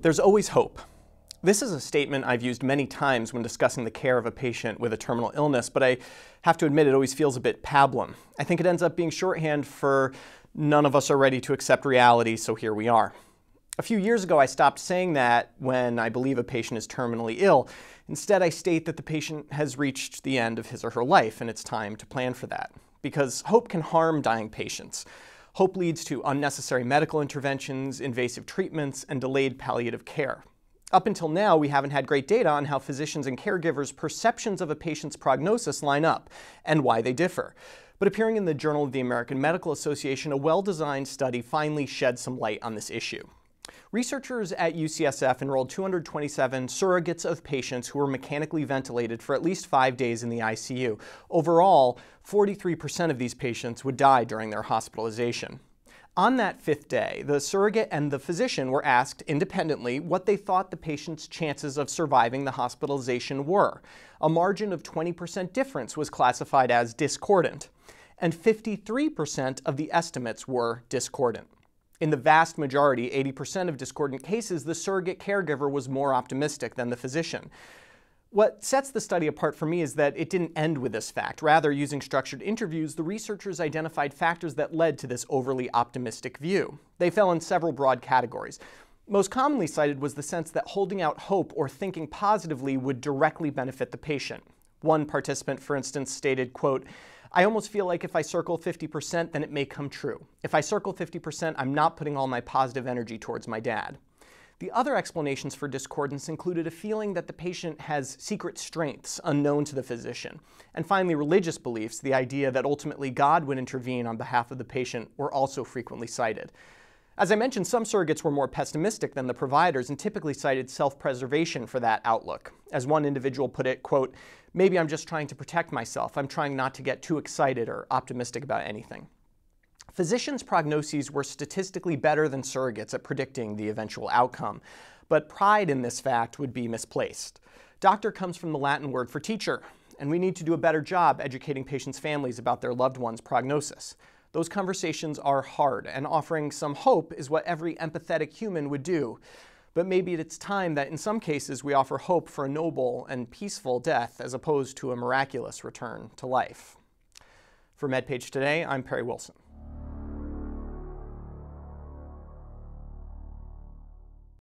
There's always hope. This is a statement I've used many times when discussing the care of a patient with a terminal illness, but I have to admit it always feels a bit pablum. I think it ends up being shorthand for none of us are ready to accept reality, so here we are. A few years ago, I stopped saying that when I believe a patient is terminally ill. Instead, I state that the patient has reached the end of his or her life, and it's time to plan for that. Because hope can harm dying patients. Hope leads to unnecessary medical interventions, invasive treatments, and delayed palliative care. Up until now, we haven't had great data on how physicians and caregivers' perceptions of a patient's prognosis line up and why they differ. But appearing in the Journal of the American Medical Association, a well-designed study finally shed some light on this issue. Researchers at UCSF enrolled 227 surrogates of patients who were mechanically ventilated for at least 5 days in the ICU. Overall, 43% of these patients would die during their hospitalization. On that 5th day, the surrogate and the physician were asked independently what they thought the patient's chances of surviving the hospitalization were. A margin of 20% difference was classified as discordant, and 53% of the estimates were discordant. In the vast majority, 80% of discordant cases, the surrogate caregiver was more optimistic than the physician. What sets the study apart for me is that it didn't end with this fact. Rather, using structured interviews, the researchers identified factors that led to this overly optimistic view. They fell in several broad categories. Most commonly cited was the sense that holding out hope or thinking positively would directly benefit the patient. One participant, for instance, stated, quote, "I almost feel like if I circle 50%, then it may come true. If I circle 50%, I'm not putting all my positive energy towards my dad." The other explanations for discordance included a feeling that the patient has secret strengths unknown to the physician. And finally, religious beliefs, the idea that ultimately God would intervene on behalf of the patient, were also frequently cited. As I mentioned, some surrogates were more pessimistic than the providers and typically cited self-preservation for that outlook. As one individual put it, quote, "Maybe I'm just trying to protect myself. I'm trying not to get too excited or optimistic about anything." Physicians' prognoses were statistically better than surrogates at predicting the eventual outcome, but pride in this fact would be misplaced. Doctor comes from the Latin word for teacher, and we need to do a better job educating patients' families about their loved ones' prognosis. Those conversations are hard, and offering some hope is what every empathetic human would do. But maybe it's time that in some cases we offer hope for a noble and peaceful death as opposed to a miraculous return to life. For MedPage Today, I'm Perry Wilson.